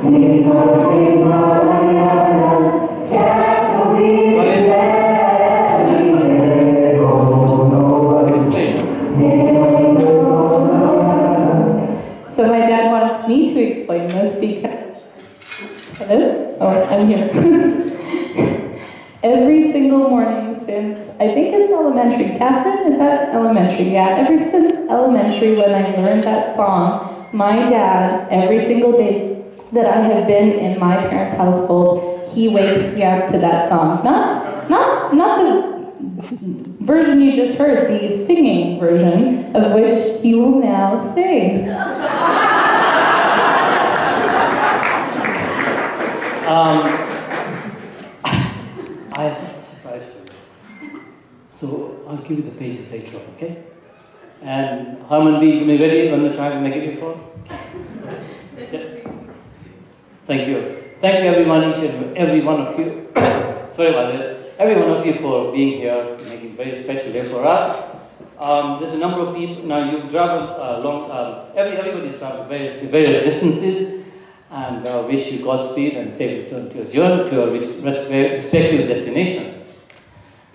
So my dad wants me to explain this because... Hello? Oh, I'm here. Every single morning since, I think it's elementary. Catherine, is that elementary? Yeah, ever since elementary when I learned that song, my dad, every single day that I have been in my parents' household, he wakes me up to that song. Not the version you just heard, the singing version, of which he will now sing. I have a surprise for you. So I'll give you the pages later on, okay? And Harman B, you ready on the time to make it before? Yeah. Thank you. Thank you everyone, each and every one of you. Sorry about this. Every one of you for being here, making a very special day for us. There's a number of people, now you've traveled long, everybody's traveled various distances, and wish you Godspeed and safe return to your journey, to your respective destinations.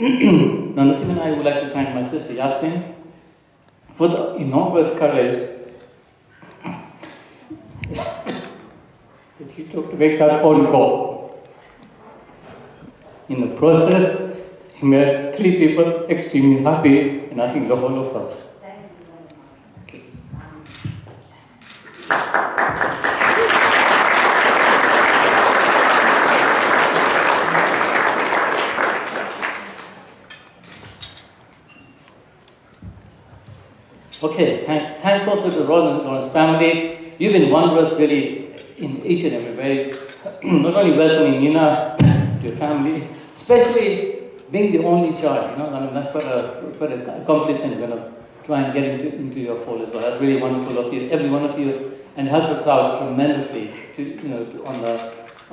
Now Nasim and I would like to thank my sister Yasmin for the enormous courage that he took to make that phone call. In the process, he made 3 people extremely happy, and I think the whole of us. Okay. Okay, thanks also to the Lawrence family. You've been wondrous really in each and every way, not only welcoming Nina to your family, especially being the only child, I mean, that's quite a accomplishment, try and get into your fold as well. That's really wonderful of you, every one of you, and help us out tremendously on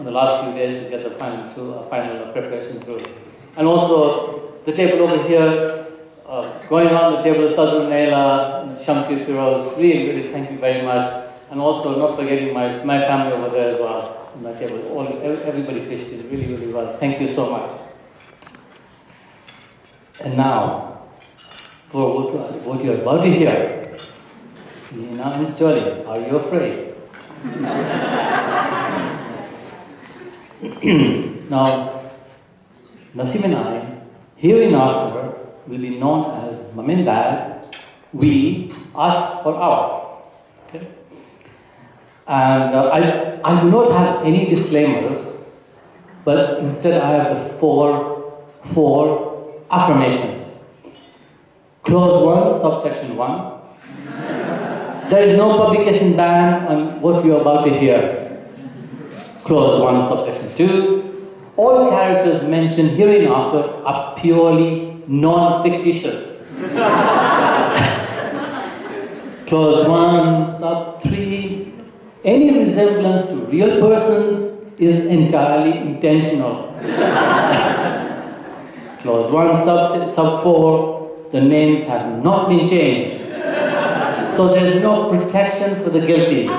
the last few days to get the final preparations through. And also the table over here, going on the table, Sadhu Naila, Shamsi Firoz, really thank you very much. And also not forgetting my family over there as well, on my table. Everybody pitched in really well. Thank you so much. And now, for what you're about to hear, Nina and Sterling, are you afraid? Now, Nasim and I, hereinafter, will be known as Mum and Dad, we, us, or our. Okay? And I do not have any disclaimers, but instead I have the four affirmations. Clause 1, subsection 1. There is no publication ban on what you are about to hear. Clause 1, subsection 2. All characters mentioned hereinafter are purely non-fictitious. Clause 1, sub 3. Any resemblance to real persons is entirely intentional. Clause 1, sub 4, the names have not been changed. So there is no protection for the guilty.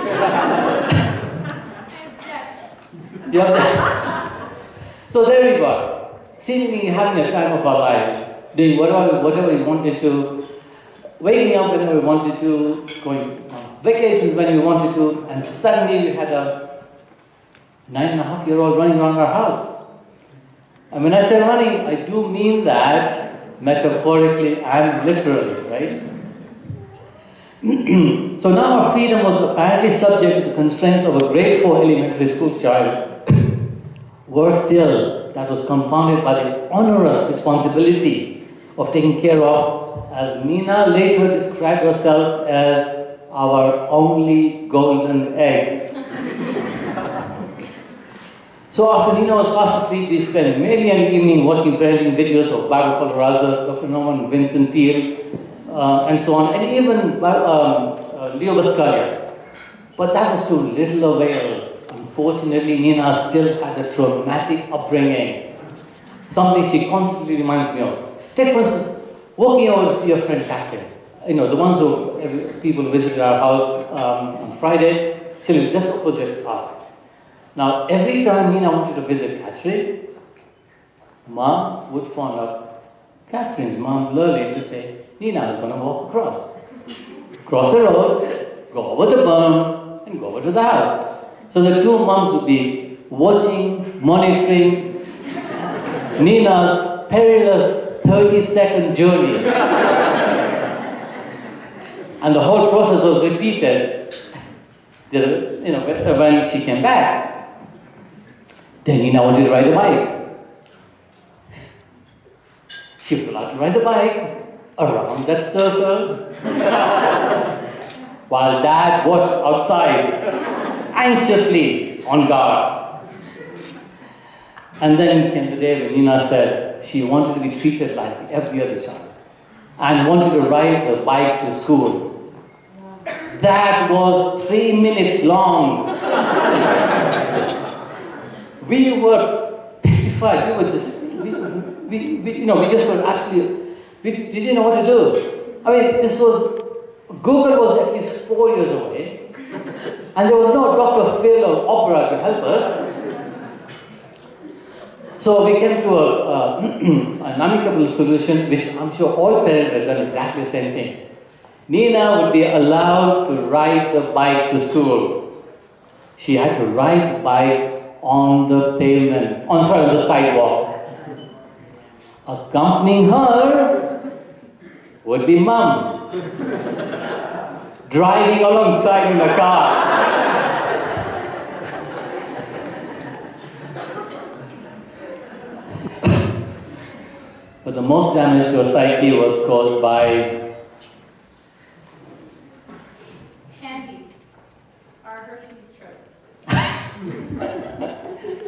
So there we go. Seemingly having a time of our lives, doing whatever we wanted to, waking up whenever we wanted to, going on vacations when we wanted to, and suddenly we had a 9.5-year-old running around our house. And when I say running, I do mean that metaphorically and literally, right? So now our freedom was apparently subject to the constraints of a grade 4 elementary school child. Worse still, that was compounded by the onerous responsibility of taking care of, as Nina later described herself as our only golden egg. So after Nina was fast asleep, we spent many an evening watching parenting videos of Barbara Colorado, Dr. Norman Vincent Peale, and so on, and even Leo Buscaglia. But that was to little avail. Unfortunately, Nina still had a traumatic upbringing, something she constantly reminds me of. Take for instance, walking over to see your friend Catherine. The ones who people visited our house on Friday, she lives just opposite us. Now, every time Nina wanted to visit Catherine, Mom would phone up Catherine's mom, Lurleen, to say, Nina is going to walk across. Cross the road, go over the berm, and go over to the house. So the two moms would be watching, monitoring Nina's perilous 30-second journey. And the whole process was repeated when she came back. Then Nina wanted to ride a bike. She was allowed to ride the bike around that circle while Dad was outside, anxiously on guard. And then came the day when Nina said she wanted to be treated like every other child and wanted to ride the bike to school. That was 3 minutes long. We were petrified. We were just, we just were actually, we didn't know what to do. I mean, Google was at least 4 years away, and there was no Dr. Phil or Oprah to help us. So we came to an amicable solution, which I'm sure all parents have done exactly the same thing. Nina would be allowed to ride the bike to school. She had to ride the bike on the pavement, on the sidewalk. Accompanying her would be Mom, driving alongside in the car. But the most damage to her psyche was caused by candy, our Hershey's trip.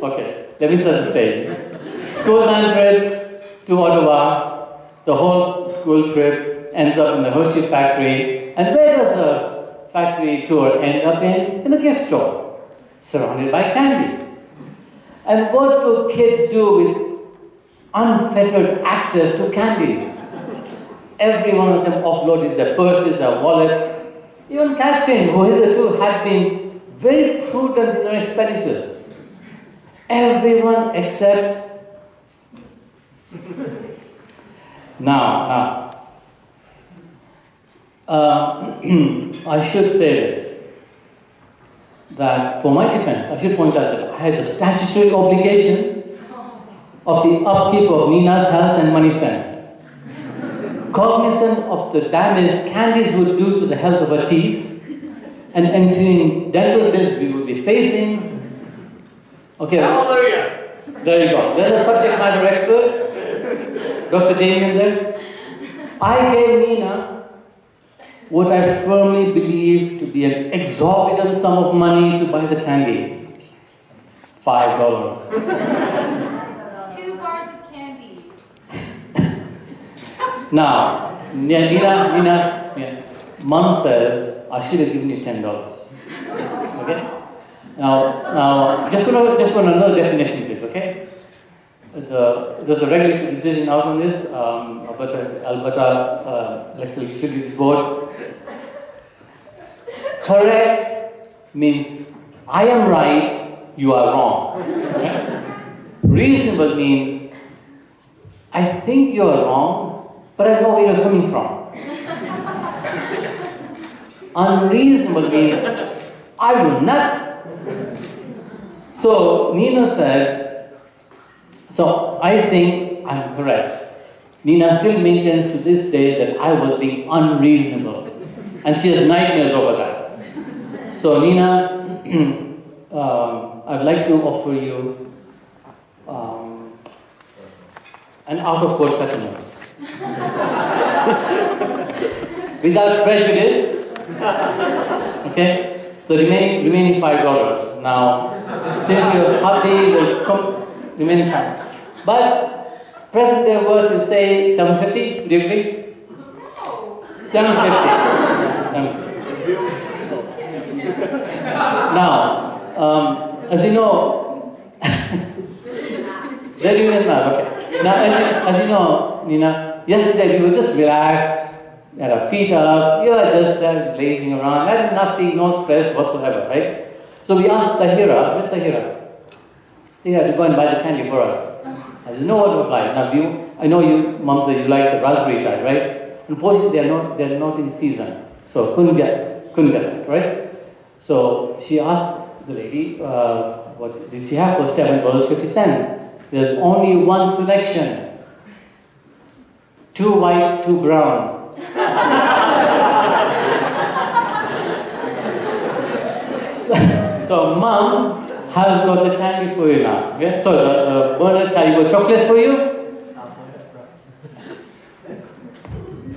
Okay, let me set the stage. School band trip to Ottawa. The whole school trip ends up in the Hershey factory. And where does the factory tour end up in? In a gift store, surrounded by candy. And what do kids do with unfettered access to candies? Every one of them offloaded their purses, their wallets. Even Catherine, who hitherto had been very prudent in her expenditures. Everyone except now, I should say this, that for my defense, I should point out that I had the statutory obligation of the upkeep of Nina's health and money sense. Cognizant of the damage candies would do to the health of her teeth and ensuing dental bills we would be facing. Okay. Hallelujah. There you go. There's a subject matter expert, Dr. Damien there. I gave Nina what I firmly believe to be an exorbitant sum of money to buy the candy. $5. 2 bars of candy. Now, Nina, Mom says, I should have given you $10. Okay? Now, just for another definition, please, okay? There's a regulatory decision out on this, Alberta Electrical Utilities Board. Correct means I am right, you are wrong. Okay? Reasonable means I think you are wrong, but I know where you're coming from. Unreasonable means are you nuts? So Nina said, so I think I'm correct. Nina still maintains to this day that I was being unreasonable. And she has nightmares over that. So Nina, I'd like to offer you an out-of-court settlement. Without prejudice, okay? The remaining $5. Now, since your hubby will come, remaining $5. But present day worth is say $750. Do you agree? $750. Now, as you know, they're doing it now. Okay. Now, as you know, Nina, yesterday we were just relaxed. We had our feet up, we were just lazing around, had nothing, no stress whatsoever, right? So we asked Tahira, where's Tahira? They had to go and buy the candy for us. I said, no one would buy it. Now, I know you, Mom said you like the raspberry type, right? Unfortunately, they're not in season. So couldn't get it, right? So she asked the lady, what did she have for $7.50? There's only one selection. 2 white, 2 brown. So Mom has got the candy for you now. Okay? So the Bernard Haribo chocolates for you.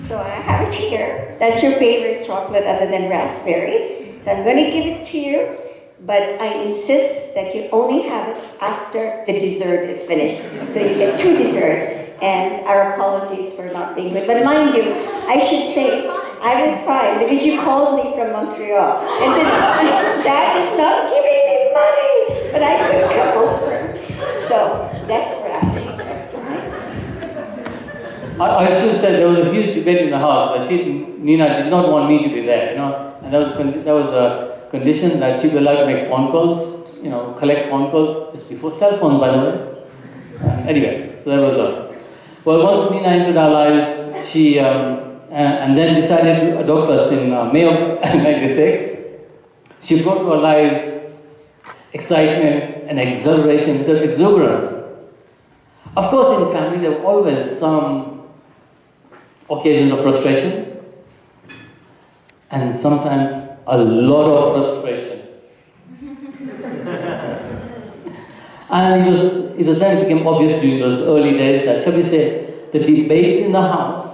So I have it here. That's your favorite chocolate other than raspberry. So I'm going to give it to you, but I insist that you only have it after the dessert is finished. So you get 2 desserts, and our apologies for not being good. But mind you, I should say, I was fine because you called me from Montreal and said, Dad is not giving me money, but I could come over. So that's for after dessert, right? I should say there was a huge debate in the house, but Nina did not want me to be there, and that was a condition that she be allowed to make phone calls, collect phone calls. It's before cell phones, by the way. Anyway, so that was well, once Nina entered our lives, she and then decided to adopt us in May of '96. She brought to our lives excitement and exhilaration, exuberance. Of course, in family there were always some occasions of frustration, and sometimes a lot of frustration. And it was then it became obvious during those early days that, shall we say, the debates in the house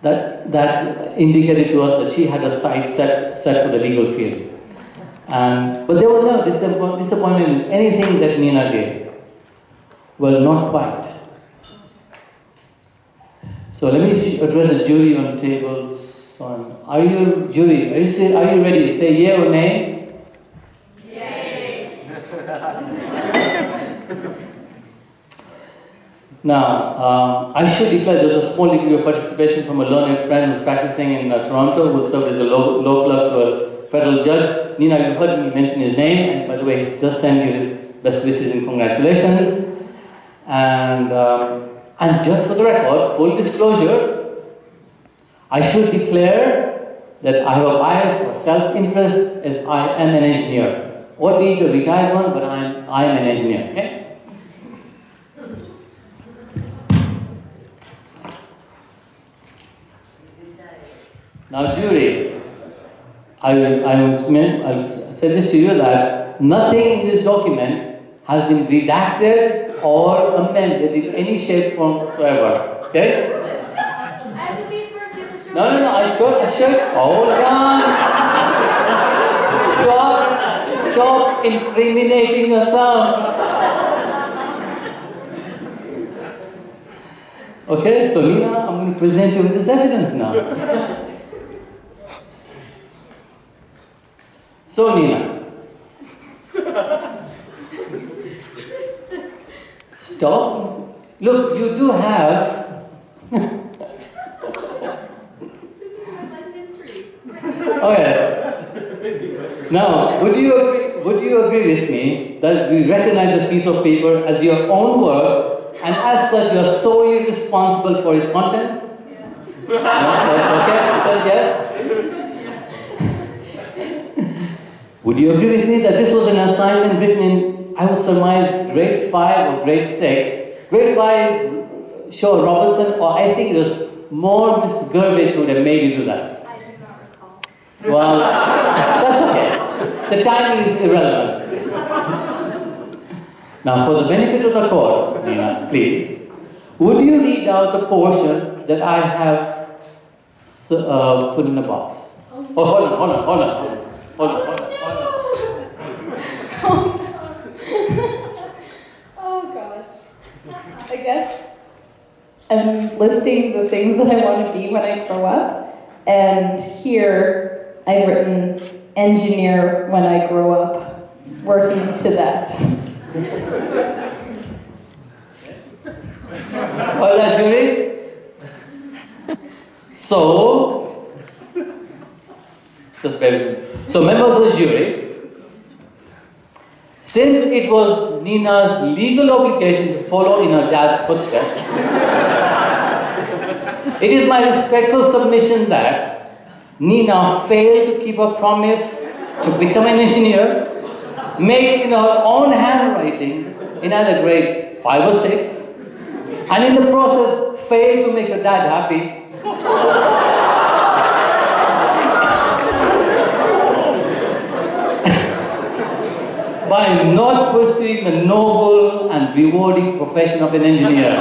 that indicated to us that she had a sight set for the legal field. But there was no disappointment in anything that Nina did. Well, not quite. So let me address the jury on tables. Are you ready? Say yay or nay? Yay. Now, I should declare there's a small degree of participation from a learned friend who's practicing in Toronto, who served as a law clerk to a federal judge. Nina, you heard me mention his name, and by the way, he does send you his best wishes and congratulations. And just for the record, full disclosure, I should declare that I have a bias for self-interest as I am an engineer. Or be a retired one, but I am an engineer. Okay? Now, jury, I'll say this to you that nothing in this document has been redacted or amended in any shape, form whatsoever. Okay? I have to see it first. You have to show No, I should. Hold on. Stop incriminating yourself. Okay, so Nina, I'm going to present you with this evidence now. So Nina, stop. Look, you do have. This is my life history. Okay. Now, would you agree with me that we recognize this piece of paper as your own work, and as such you are solely responsible for its contents? Yes. No? Okay? Says yes. Would you agree with me that this was an assignment written in, I would surmise, grade 5 or grade 6? Grade 5, sure, Robertson, or I think it was more Miss Gervish who would have made you do that. I do not recall. Well, that's okay. The timing is irrelevant. Now, for the benefit of the court, Nina, please, would you read out the portion that I have put in the box? Oh, hold on. Oh gosh. I guess I'm listing the things that I want to be when I grow up, and here I've written engineer when I grow up, working to that. All that, jury? So, just bear with me. So, members of the jury, Since it was Nina's legal obligation to follow in her dad's footsteps, it is my respectful submission that Nina failed to keep her promise to become an engineer, made in her own handwriting in either grade 5 or 6, and in the process failed to make her dad happy. By not pursuing the noble and rewarding profession of an engineer.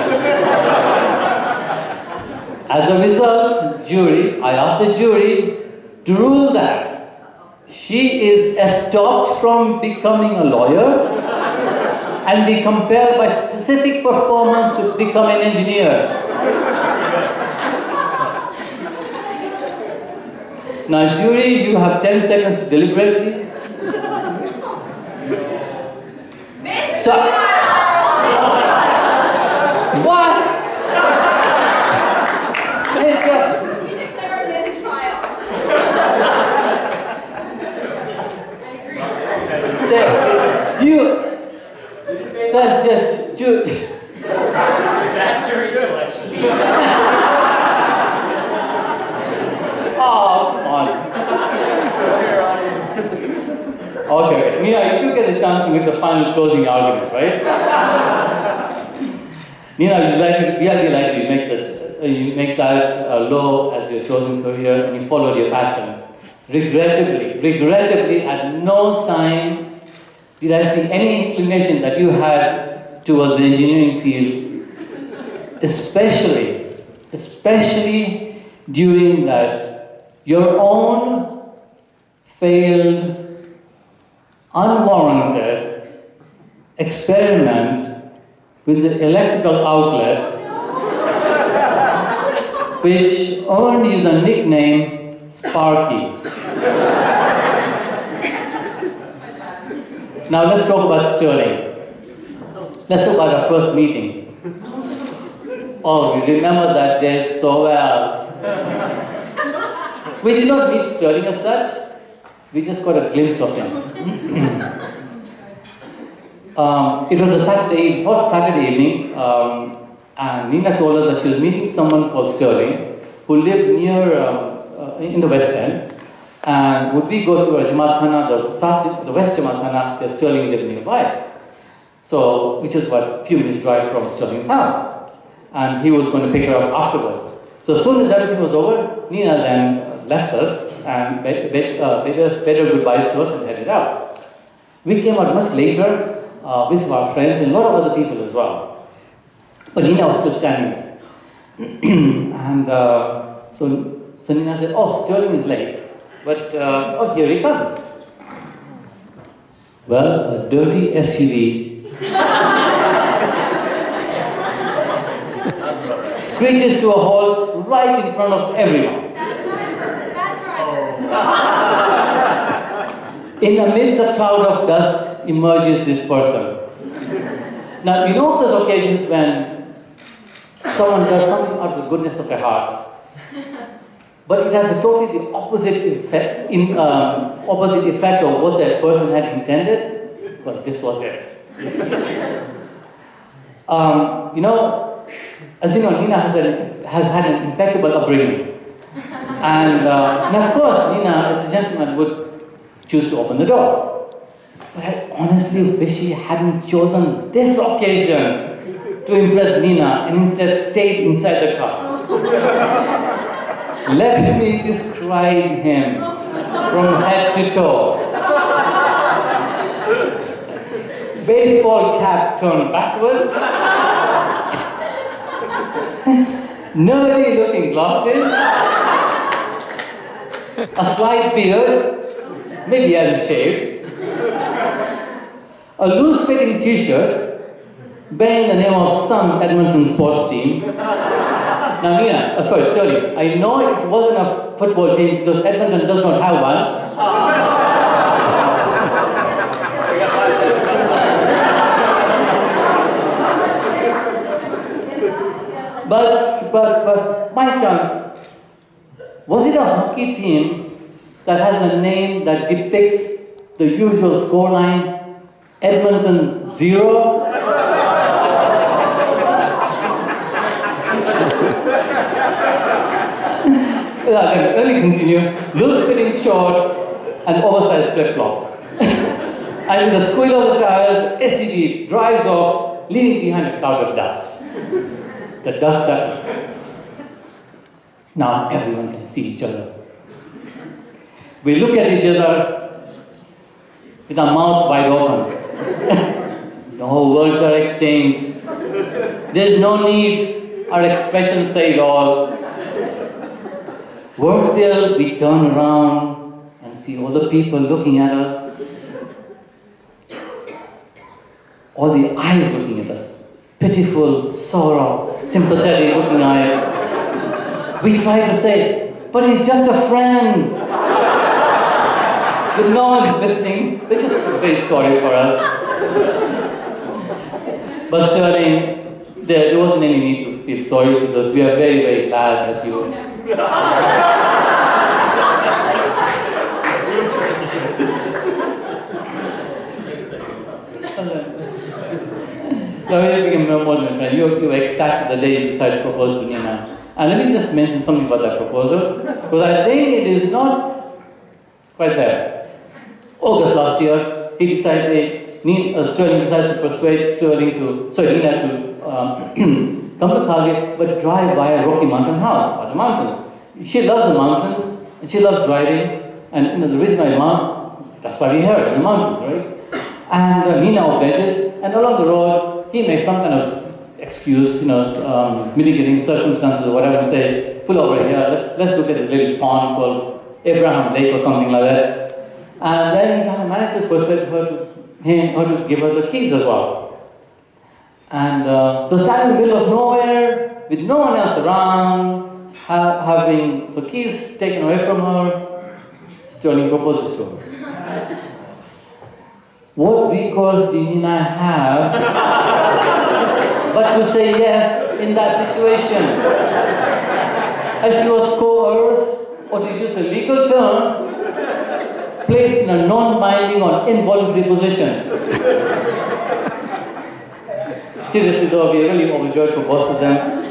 As a result, I asked the jury to rule that she is estopped from becoming a lawyer and be compelled by specific performance to become an engineer. Now, jury, you have 10 seconds to deliberate, please. So, what? It's just, We declare a mistrial. I agree. that's just, That jury selection. oh, come on. Okay, Nina, you do get the chance to make the final closing argument, right? Nina, you really likely make that law as your chosen career, and you followed your passion. Regrettably, at no time did I see any inclination that you had towards the engineering field, especially during that your own failed, unwarranted experiment with the electrical outlet, which earned you the nickname Sparky. Now let's talk about Sterling. Let's talk about our first meeting. Oh, you remember that day so well. We did not meet Sterling as such. We just got a glimpse of him. It was a hot Saturday evening, and Nina told us that she was meeting someone called Sterling, who lived near in the West End. And would we go to a Jamaat Khana, the West Jamaat Khana, where Sterling lived nearby. So, which is what, a few minutes drive from Sterling's house. And he was going to pick her up afterwards. So as soon as everything was over, Nina then left us and bid her goodbyes to us and headed out. We came out much later with our friends and a lot of other people as well. But Nina was still standing there. And so Nina said, oh, Sterling is late. But, oh, here he comes. Well, a dirty SUV screeches to a halt right in front of everyone. Bad driver. In the midst of a cloud of dust emerges this person. Now, you know those occasions when someone does something out of the goodness of their heart, but it has a totally opposite effect, opposite effect of what that person had intended? Well, this was it. You know, as you know, Nina has had an impeccable upbringing. And of course, Nina, as a gentleman, would choose to open the door. But I honestly wish she hadn't chosen this occasion to impress Nina and instead stayed inside the car. Let me describe him from head to toe. Baseball cap turned backwards, nerdy looking glasses, a slight beard, maybe he hadn't shaved, a loose fitting t-shirt bearing the name of some Edmonton sports team. Now, Nina, Sterling, I know it wasn't a football team because Edmonton does not have one. But my chance, was it a hockey team that has a name that depicts the usual scoreline Edmonton 0. Let me continue. Loose-fitting shorts and oversized flip-flops. And with the squeal of the tires, the SUV drives off, leaving behind a cloud of dust. The dust settles. Now everyone can see each other. We look at each other with our mouths wide open. No words are exchanged. There's no need. Our expressions say it all. Worse still, we turn around and see all the people looking at us. All the eyes looking at us. Pitiful, sorrow, sympathetic looking eyes. We try to say, but he's just a friend. But no one's listening. They're just very sorry for us. But Sterling, there wasn't any need to feel sorry because we are very, very glad that you... So you became more than a friend. You were ecstatic the day you decided to propose to Nina. And let me just mention something about that proposal, because I think it is not quite there. August last year, Sterling decided to persuade Nina to come to Calgary, but drive via Rocky Mountain House, by the mountains. She loves the mountains, and she loves driving, and the reason that's why we're here, in the mountains, right? And Nina obeys, and along the road, he makes some kind of excuse, mitigating circumstances or whatever, and say, pull over here, let's look at this little pond called Abraham Lake or something like that. And then he kind of managed to persuade her to give her the keys as well. And so standing in the middle of nowhere, with no one else around, having the keys taken away from her, Sterling proposes to her. What recourse did Nina have but to say yes in that situation? As she was coerced, or to use the legal term, placed in a non-binding or involuntary position. Seriously though, we are really overjoyed for both of them.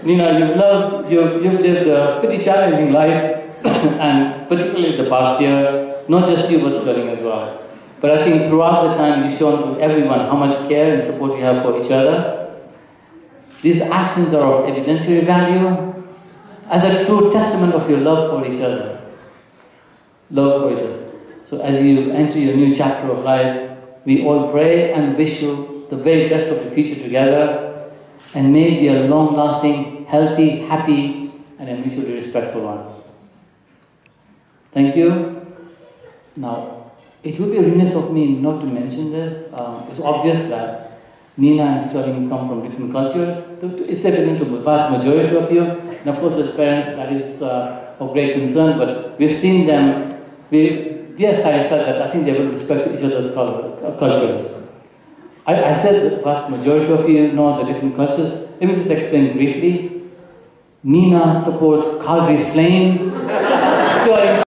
Nina, you've lived a pretty challenging life, and particularly the past year, not just you but Sterling as well. But I think throughout the time you've shown to everyone how much care and support you have for each other. These actions are of evidentiary value as a true testament of your love for each other. Love for each other. So as you enter your new chapter of life, we all pray and wish you the very best of the future together, and may it be a long-lasting, healthy, happy, and a mutually respectful one. Thank you. Now, it would be remiss of me not to mention this. It's obvious that Nina and Sterling come from different cultures. It's evident to the vast majority of you. And of course, as parents, that is of great concern, but we've seen them, we are satisfied that I think they will respect each other's cultures. I said the vast majority of you know the different cultures. Let me just explain briefly. Nina supports Calgary Flames.